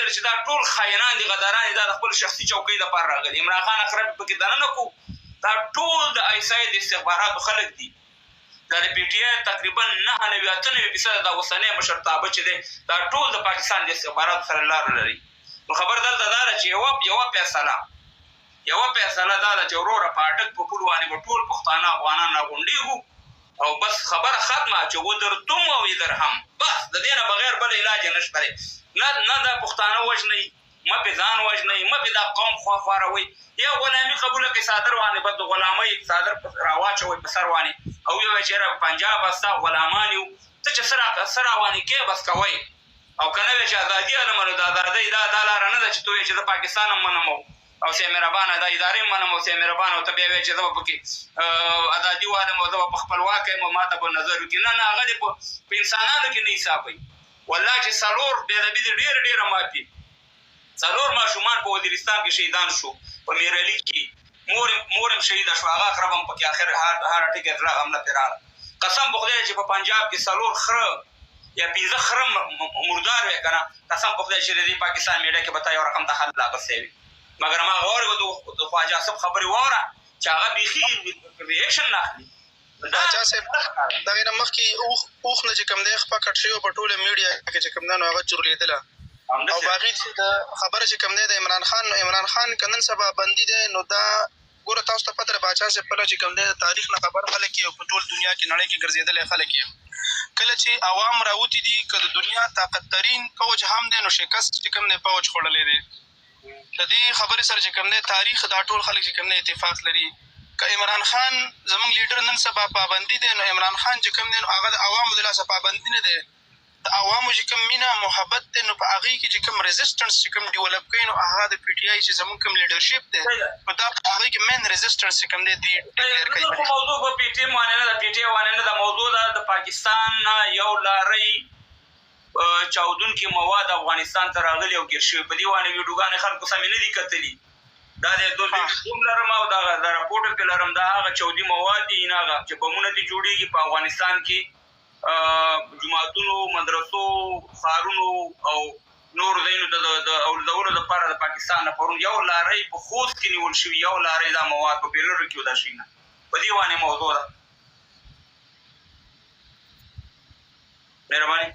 ویل چې دا ټول خاینان دي غداران دي دا د خپل شخصي چوکۍ دپاره راغلي عمران خان اقرب پکې دننه کو دا ټول د آیسای د استخباراتو خلک دي دا د پی ټي آی تقریبا 99-98% دا اوسنی مشرتابه چې دی دا ټول د پاکستان د استخباراتو سره لار لري نو خبر دلته دا ده چې یوه فیصله دا ده چې وروره په اټک په پول باندې به ټول پښتانه افغانان راغونډېږو او بس خبره ختمه چې ودرتم او درهم بس د دې نه بغیر بل علاج یې نشته دی نه دا پښتانه وژنئ مه پې ځان وژنئ مه پې دا قوم خواروئ یا غلامي قبوله کړئ څادر باندې به د غلامۍ څادر راواچوئ په سر باندې او ویې وایئ چې یاره پنجاب به ستا غلامان یو ته چې څه راوانې کې بس کوئ او که نه وی چې ازادي علمه نو د ازادۍ دا لاره نه ده چې ته وایې چې زه پاکستان هم منم او سې مهربانه دا ادارې هم منم او سې مهربانه او ته بیا وایې چې زه به پکې ازادي والم او زه به په خپلواک یم او ما ته به نظر وکړي نه هغه دې په انسانانو کې نه حسابوي والله چې 4 بېادبي دې ډېره مافي 4 ماشومان په وزیرستان کې شهیدان شو په میرعلي کې مور هم شهیده شو هغه اقرب هم پکې آخر هر ټکې زړه حمله پرې راغله قسم په خدای چې په پنجاب کې 4 خره یا 15 خره مردار وی که نه قسم په خدای چې د دې پاکستان میډیا کې به تا یو رقم د حل اخیستی وي مګر هماغه واورېږو د خواجه صاحب خبرې واوره چې هغه بیخي ریاکشن نه اخلي خواجه صاحب د هغې نه مخکې اوښ نه چې کوم دی خپه کټ شوي په ټوله میډیا کې چې کوم دی نو هغه چورلېدله او په هغې چې د خبره چې کوم دی د عمران خان که نن سبا بندي دی نو دا ګوره تاسو ته پته ده باچا صاحب کله چې کوم دی د تاریخ نه خبر خلک یې او په ټول دنیا کې نړۍ کې ګرځېدلی خلک یې کله چې عوام راوتي دي که د دنیا طاقتترین فوج هم دی نو شکست چې کوم دی فوج خوړلی دی د دې خبرې سره چې کوم دی تاریخ دا ټول خلک چې کوم دی اتفاق لري که عمران خان زموږ لیډر نن سبا پابندي دی نو عمران خان چې کوم دی نو هغه د عوامو د لاسه پابندي نه دی د عوامو چې کوم مینه محبت دی نو په هغې کې چې کوم ریزسټنس چې کوم ډیولپ کوي نو هغه د پی ټي آی چې زموږ کوم لیډرشپ دی نو دا په هغې کې مین ریزسټنس چې کوم دی ډیکلیر کوي موضوع په پی ټي ایم باندې نه ده پی ټي آی باندې نه ده موضوع ده د پاکستان نه یو لارۍ چاودونکي مواد افغانستان ته راغلي او ګیر شوي په دې باندې ویډیوګانې خلکو سمې نه دي کتلي دا د دوم لرم او دا راپورټ هم پرې لرم دا هغه چودي مواد دي هغه چې بمونه دې جوړېږي په افغانستان کې جوماتونو مدرسو ښارونو او نورو ځایونو ته د اورځولو لپاره د پاکستان نه پرون یو لارۍ په خوست کې نیول شوي یو لارۍ دا مواد په بیلرو کې ودا شوي نه په دې باندې موضوع ده مهرباني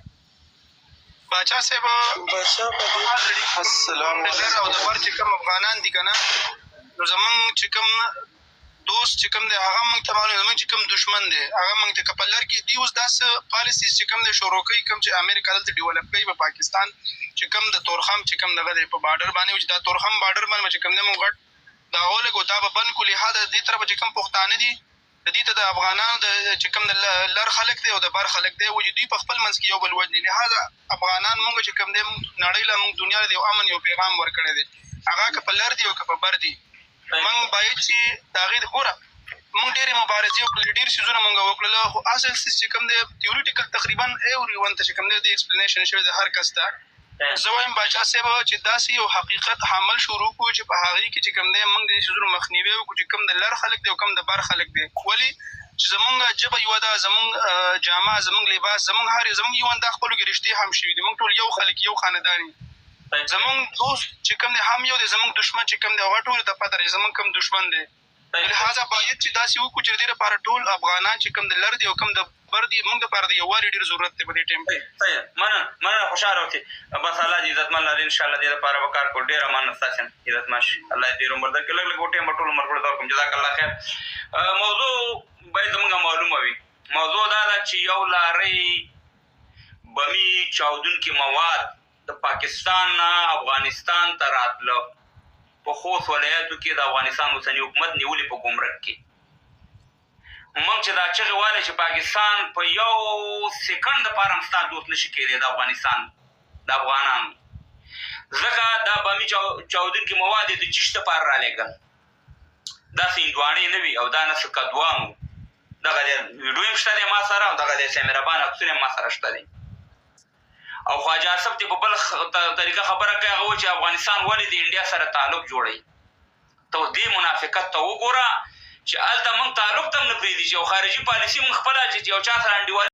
باچا صاحب السلام علیکم او د بر چې کوم افغانان دي که نه نو زمونږ چې کوم دوست چې کوم دی هغه موږ ته معلوم زموږ چې کوم دشمن دی هغه موږ ته که په لر کې دي اوس داسې پالیسیز چې کوم دی شروع کوي کوم چې امریکا دلته ډیولپ کوي په پاکستان چې کوم د تورخم چې کوم دغه دی په بارډر باندې چې دا تورخم بارډر باندې چې کوم دی موږ غټ د هغو لږ دا به بند کړو لحاظه دې طرفه چې کوم پښتانه دي د دې ته د افغانانو د چې کوم د لر خلک دی او د بر خلک دی چې دوی په خپل منځ کې یو بل وژني لحاظه افغانان موږ چې کوم دی نړۍ له موږ دنیا له یو امن یو پیغام ورکړی دی هغه که په لر دی او که په بر دی موږ باید چې د هغې ګوره موږ ډېرې مبارزې وکړلې ډېر څیزونه موږ وکړله خو اصل څیز چې کوم دی تیوریټیکل تقریبا ایوری ون ته چې کوم دی د ایکسپلینیشن شوی د هر کس ته زه وایم باچا صاحب چې داسې یو حقیقت حمل شروع کړو چې په هغې کې چې کوم دی موږ د دې څیزونو مخنیوی وکړو چې کوم د لر خلک دی او کوم د بر خلک دی ولې چې زمونږ ژبه یوه ده زمونږ جامه زمونږ لباس زمونږ یو دا خپلو کې رشتې هم شوي دي موږ ټول یو خلک یو خاندان یو زمونږ دوست چې کوم دی هم یو دی زمونږ دشمن چې کوم دی هغه ټولو ته پته دی زمونږ کوم دشمن دی لهذا باید چې داسې وکړو چې د دې لپاره ټول افغانان چې کوم د لر دی او کوم د بر دی موږ دپاره د یووالي ډېر ضرورت دی په دې ټایم کې مننه خوشحاله اوسې بس الله دې عزتمن لري انشاءالله دې لپاره به کار کوو ډېره مننه ستاسې نه عزتمن شي الله دې ډېر عمر درکړي لږ لږ ټایم به ټول عمر پورې در کوم جزاک الله خیر موضوع باید زموږ معلومه وي موضوع دا ده چې یو لارۍ بمي چاودونکي مواد د پاکستان نه افغانستان ته راتله په خوست ولایاتو کې د افغانستان اوسني حکومت نیولې په ګمرک کې موږ چې دا چغې وایلی چې پاکستان په یو سیکنډ دپاره هم ستا دوست نشي کېدی د افغانستان د افغانانو ځکه دا بمي چاودونکي مواد یې د چیش دپاره رالېږل داسې هندواڼې نه وي او دا نه څه کدوان وو دغه دی ویډیو هم شته دی ما سره او دغه دی سیمربان عکسونه هم ما سره شته دی او خواجه صاحب دې په بل طریقه خبره کوي هغه و چې افغانستان ولې د انډیا سره تعلق جوړوي ته دې منافقت ته وګوره چې هلته موږ تعلق ته هم نه پرېږدي چې یو خارجي پالیسي موږ خپله چې یو چا سره انډیوالي